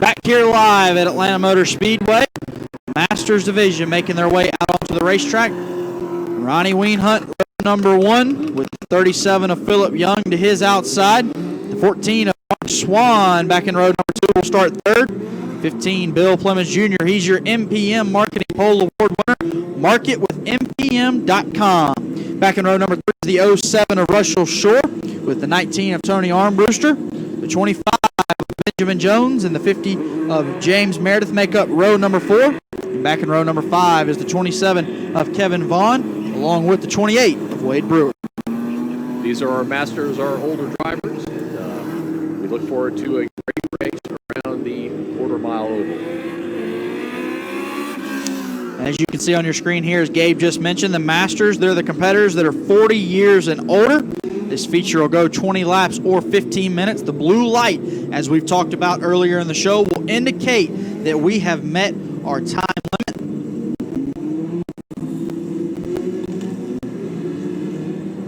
Back here live at Atlanta Motor Speedway. Masters Division making their way out onto the racetrack. Ronnie Wienhunt, number 1, with 37 of Philip Young to his outside. The 14 of Mark Swan back in row number 2 will start third. 15, Bill Plemons Jr. He's your MPM Marketing Pole Award winner. Mark it with MPM.com. Back in row number 3 is the 07 of Russell Shore with the 19 of Tony Armbruster. The 25 of Benjamin Jones and the 50 of James Meredith make up row number 4. And back in row number 5 is the 27 of Kevin Vaughn, along with the 28 of Wade Brewer. These are our masters, our older drivers. We look forward to a great race around the quarter-mile oval. As you can see on your screen here, as Gabe just mentioned, the Masters, they're the competitors that are 40 years and older. This feature will go 20 laps or 15 minutes. The blue light, as we've talked about earlier in the show, will indicate that we have met our time limit.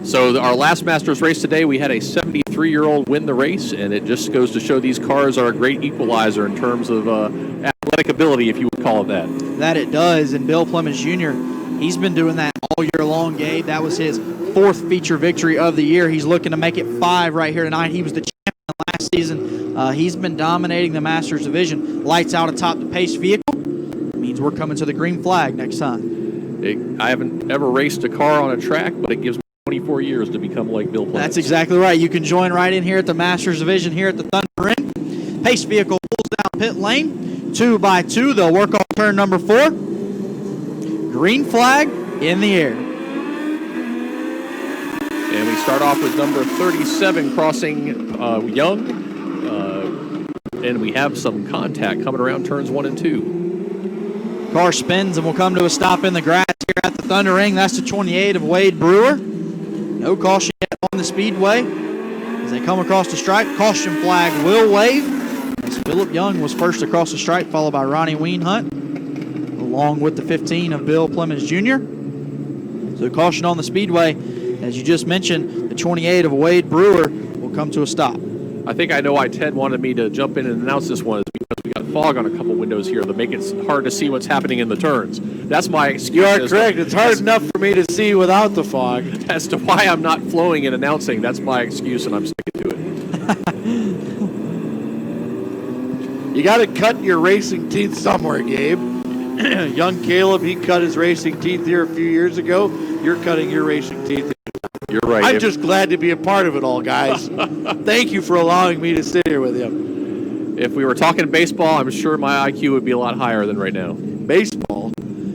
So our last Masters race today, we had a 73-year-old win the race, and it just goes to show these cars are a great equalizer in terms of athletic ability, if you would call it that. That it does, and Bill Plemons Jr., he's been doing that all year long, Gabe. That was his 4th feature victory of the year. He's looking to make it 5 right here tonight. He was the champion last season. He's been dominating the Masters division. Lights out atop the Pace vehicle. Means we're coming to the green flag next time. I haven't ever raced a car on a track, but it gives me 24 years to become like Bill Plemons. That's exactly right. You can join right in here at the Masters division here at the Thunder Ring. Pace vehicle pulls down pit lane. 2 by 2. They'll work on turn number 4. Green flag in the air. And we start off with number 37 crossing Young. And we have some contact coming around turns 1 and 2. Car spins and will come to a stop in the grass here at the Thunder Ring. That's the 28 of Wade Brewer. No caution yet on the speedway. As they come across the stripe, caution flag will wave. As Philip Young was first across the stripe, followed by Ronnie Wienhunt, along with the 15 of Bill Plemons Jr. So caution on the speedway. As you just mentioned, the 28 of Wade Brewer will come to a stop. I think I know why Ted wanted me to jump in and announce this one is because we got fog on a couple windows here that make it hard to see what's happening in the turns. That's my excuse. You are correct. It's hard enough for me to see without the fog. As to why I'm not flowing and announcing, that's my excuse, and I'm sticking to it. You got to cut your racing teeth somewhere, Gabe. Young Caleb, he cut his racing teeth here a few years ago. You're cutting your racing teeth. You're right. I'm just glad to be a part of it all, guys. Thank you for allowing me to sit here with you. If we were talking baseball, I'm sure my IQ would be a lot higher than right now. Baseball?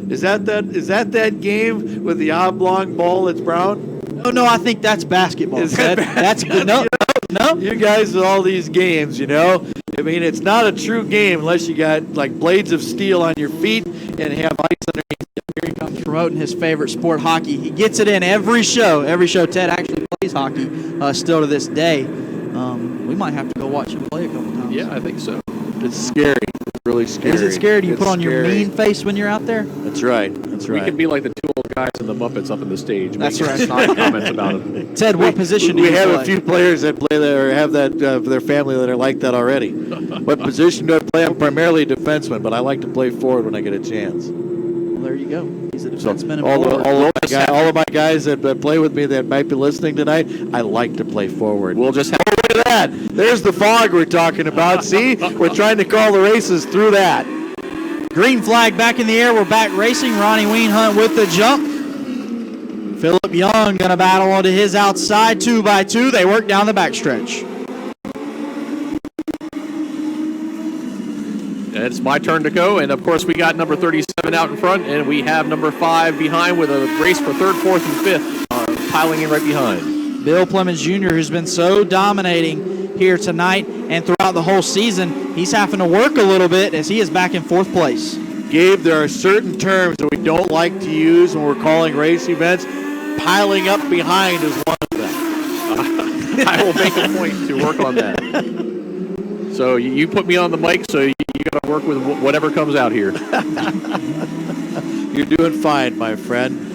Is that game with the oblong ball that's brown? No, I think that's basketball. Is that That's good. No. You guys with all these games, I mean, it's not a true game unless you got like blades of steel on your feet and have ice underneath. Here he comes promoting his favorite sport, hockey. He gets it in every show. Ted actually plays hockey still to this day. We might have to go watch him play a couple times. Yeah, I think so. It's scary. It's really scary. Is it scary? Do you It's put on your scary. mean face when you're out there? That's right. We can be like the 2 old guys in the Muppets up in the stage. That's making right. snide comments about it. Ted, what position do we you have play? a few players that play there or have that for their family that are like that already. What position do I play? I'm primarily a defenseman, but I like to play forward when I get a chance. Well, there you go. He's a defenseman and all forward. of my guys that play with me that might be listening tonight, I like to play forward. We'll just have look at that. There's the fog we're talking about. See, we're trying to call the races through that. Green flag back in the air. We're back racing. Ronnie Wienhunt with the jump. Philip Young going to battle onto his outside. 2 by 2. They work down the backstretch. It's my turn to go, and of course we got number 37 out in front, and we have number 5 behind with a race for 3rd, 4th, and 5th piling in right behind. Bill Plemons Jr., who's been so dominating here tonight and throughout the whole season, he's having to work a little bit as he is back in 4th place. Gabe, there are certain terms that we don't like to use when we're calling race events. Piling up behind is one of them. I will make a point to work on that. So you put me on the mic, so you got to work with whatever comes out here. You're doing fine, my friend.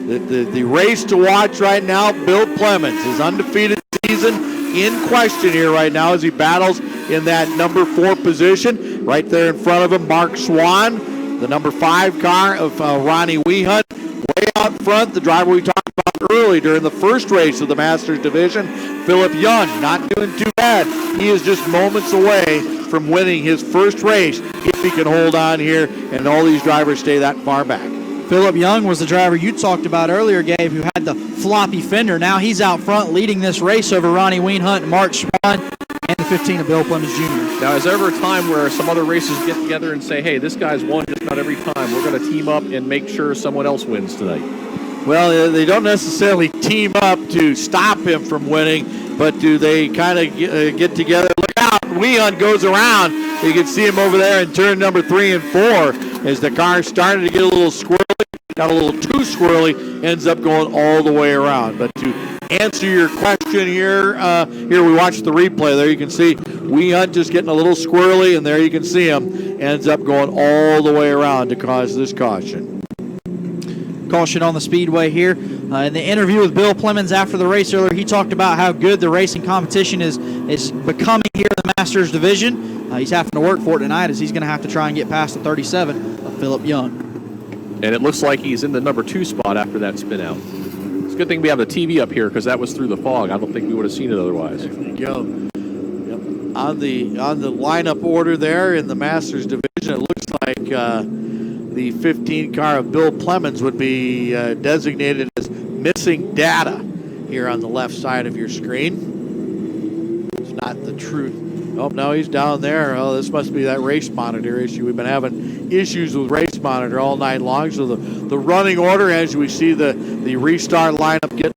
The race to watch right now, Bill Plemons, his undefeated season in question here right now as he battles in that number 4 position. Right there in front of him, Mark Swan, the number 5 car of Ronnie Wehunt. Way out front, the driver we talked about early during the first race of the Masters division, Philip Young, not doing too bad. He is just moments away from winning his first race if he can hold on here and all these drivers stay that far back. Philip Young was the driver you talked about earlier, Gabe, who had the floppy fender. Now he's out front leading this race over Ronnie Wehunt and Mark Swan and the 15 of Bill Clemens Jr. Now, is there ever a time where some other races get together and say, hey, this guy's won just about every time. We're going to team up and make sure someone else wins tonight? Well, they don't necessarily team up to stop him from winning, but do they kind of get together? Look out, Wehunt goes around. You can see him over there in turn number 3 and 4 as the car started to get a little squirrely, got a little too squirrely, ends up going all the way around. But to answer your question here, here we watch the replay. There you can see Wehunt just getting a little squirrely, and there you can see him ends up going all the way around to cause this caution. Caution on the speedway here. In the interview with Bill Clemens after the race earlier, he talked about how good the racing competition is becoming here in the Masters division. He's having to work for it tonight as he's going to have to try and get past the 37 of Philip Young. And it looks like he's in the number 2 spot after that spin out. It's a good thing we have the TV up here because that was through the fog. I don't think we would have seen it otherwise. There you go. Yep. On the lineup order there in the Masters division, it looks like the 15 car of Bill Clemens would be designated as missing data here on the left side of your screen. It's not the truth. Oh, no, he's down there. Oh, this must be that race monitor issue. We've been having issues with race monitor all night long. So the running order, as we see the restart lineup getting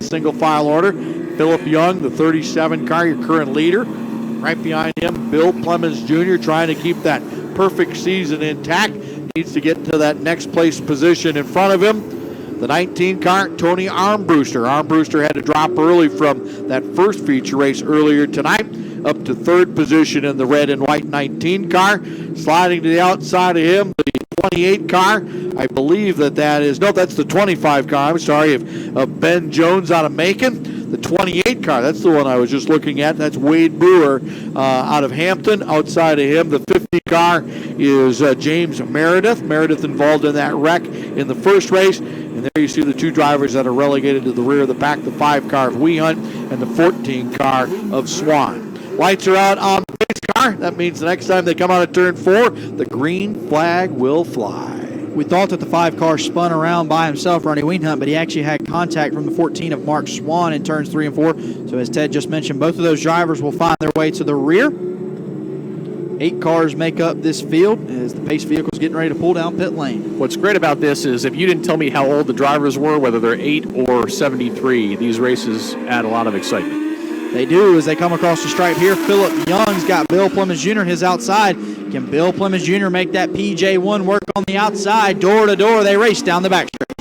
single file order, Philip Young, the 37 car, your current leader. Right behind him, Bill Clemens Jr. trying to keep that perfect season intact. Needs to get to that next place position in front of him. The 19 car, Tony Armbruster. Armbruster had to drop early from that first feature race earlier tonight, up to 3rd position in the red and white 19 car. Sliding to the outside of him, the 28 car. I believe that is, no, that's the 25 car, I'm sorry, of Ben Jones out of Macon. The 28 car, that's the one I was just looking at. That's Wade Brewer out of Hampton. Outside of him, the 50 car is James Meredith. Meredith involved in that wreck in the first race. And there you see the 2 drivers that are relegated to the rear of the pack, the 5 car of Wehunt and the 14 car of Swan. Lights are out on the pace car. That means the next time they come out of turn 4, the green flag will fly. We thought that the 5 car spun around by himself, Ronnie Wehunt, but he actually had contact from the 14 of Mark Swan in turns 3 and 4. So as Ted just mentioned, both of those drivers will find their way to the rear. 8 cars make up this field as the pace vehicle is getting ready to pull down pit lane. What's great about this is if you didn't tell me how old the drivers were, whether they're 8 or 73, these races add a lot of excitement. They do as they come across the stripe here. Philip Young's got Bill Clemens Jr. his outside. Can Bill Clemens Jr. make that PJ1 work on the outside? Door to door, they race down the backstretch.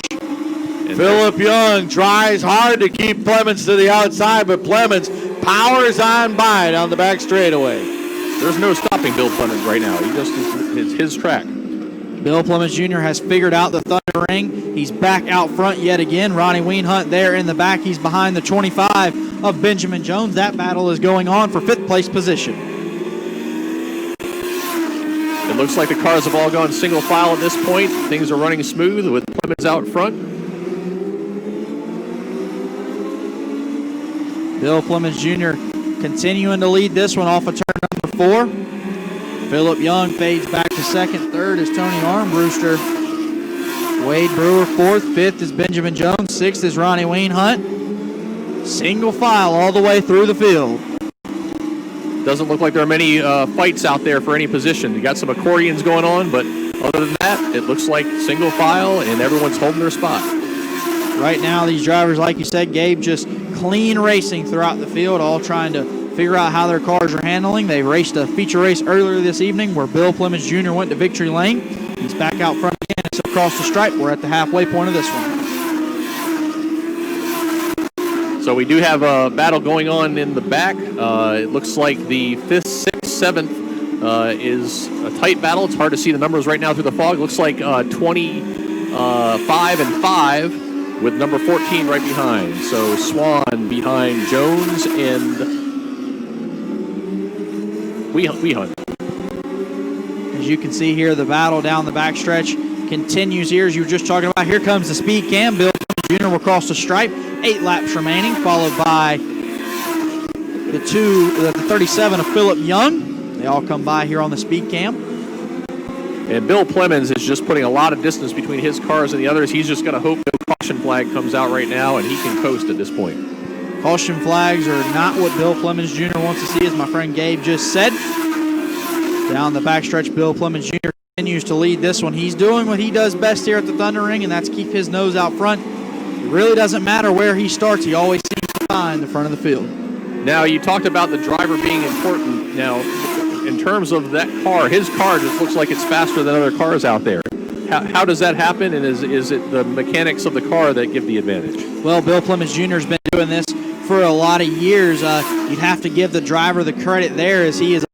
Philip Young tries hard to keep Clemens to the outside, but Clemens powers on by down the back straightaway. There's no stopping Bill Clemens right now. He just is his track. Bill Clemens Jr. has figured out the Thunder Ring. He's back out front yet again. Ronnie Wehunt there in the back. He's behind the 25 of Benjamin Jones. That battle is going on for 5th place position. It looks like the cars have all gone single file at this point. Things are running smooth with Clemens out front. Bill Clemens Jr. continuing to lead this one off of turn number 4. Philip Young fades back to 2nd. 3rd is Tony Armbruster. Wade Brewer 4th. 5th is Benjamin Jones. 6th is Ronnie Wehunt. Single file all the way through the field. Doesn't look like there are many fights out there for any position. You got some accordions going on, but other than that, it looks like single file and everyone's holding their spot. Right now, these drivers, like you said, Gabe, just clean racing throughout the field, all trying to figure out how their cars are handling. They raced a feature race earlier this evening where Bill Clemens Jr. went to victory lane. He's back out front again. It's across the stripe. We're at the halfway point of this one. So we do have a battle going on in the back. It looks like the 5th, 6th, 7th is a tight battle. It's hard to see the numbers right now through the fog. It looks like 25 and 5 with number 14 right behind. So Swan behind Jones and Wehunt. As you can see here, the battle down the backstretch continues here, as you were just talking about. Here comes the speed cam. Bill Jr. will cross the stripe. 8 laps remaining, followed by the 37 of Philip Young. They all come by here on the speed cam. And Bill Plemons is just putting a lot of distance between his cars and the others. He's just going to hope no caution flag comes out right now, and he can coast at this point. Caution flags are not what Bill Plemons Jr. wants to see, as my friend Gabe just said. Down the backstretch, Bill Plemons Jr. continues to lead this one. He's doing what he does best here at the Thunder Ring, and that's keep his nose out front. It really doesn't matter where he starts. He always seems to find the front of the field. Now, you talked about the driver being important. Now, in terms of that car, his car just looks like it's faster than other cars out there. How does that happen, and is it the mechanics of the car that give the advantage? Well, Bill Plemons Jr. has been doing this for a lot of years. You'd have to give the driver the credit there, as he has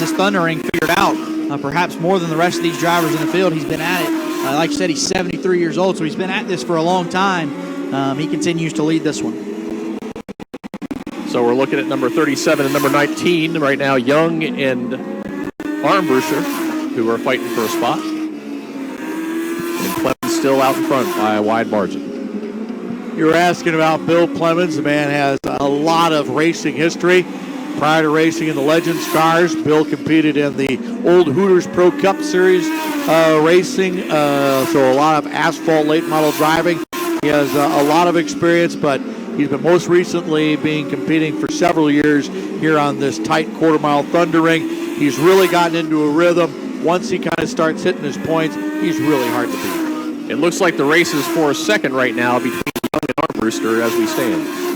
his Thunder Ring figured out, perhaps more than the rest of these drivers in the field. He's been at it. Like I said, he's 73 years old, so he's been at this for a long time. He continues to lead this one. So we're looking at number 37 and number 19 right now, Young and Armbruster, who are fighting for a spot. And Plemons still out in front by a wide margin. You were asking about Bill Plemons. The man has a lot of racing history. Prior to racing in the Legends cars, Bill competed in the old Hooters Pro Cup Series racing, so a lot of asphalt late model driving. He has a lot of experience, but he's been most recently competing for several years here on this tight quarter-mile Thunder Ring. He's really gotten into a rhythm. Once he kind of starts hitting his points, he's really hard to beat. It looks like the race is for a second right now between Young and Armbruster as we stand.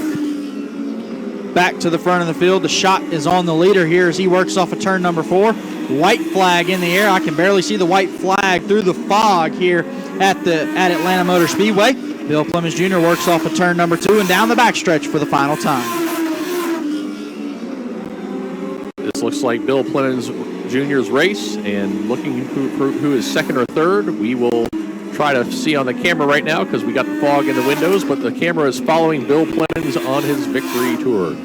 Back to the front of the field. The shot is on the leader here as he works off of turn number 4. White flag in the air. I can barely see the white flag through the fog here at Atlanta Motor Speedway. Bill Plemons Jr. works off of turn number 2 and down the backstretch for the final time. This looks like Bill Plemons Jr.'s race, and looking who is second or third. We will try to see on the camera right now because we got the fog in the windows, but the camera is following Bill Plemons on his victory tour.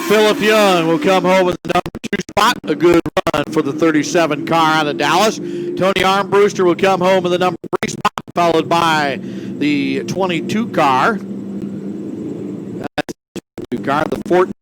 Philip Young will come home with the number 2 spot. A good run for the 37 car out of Dallas. Tony Armbruster will come home with the number 3 spot, followed by the 22 car. That's the 22 car. The 14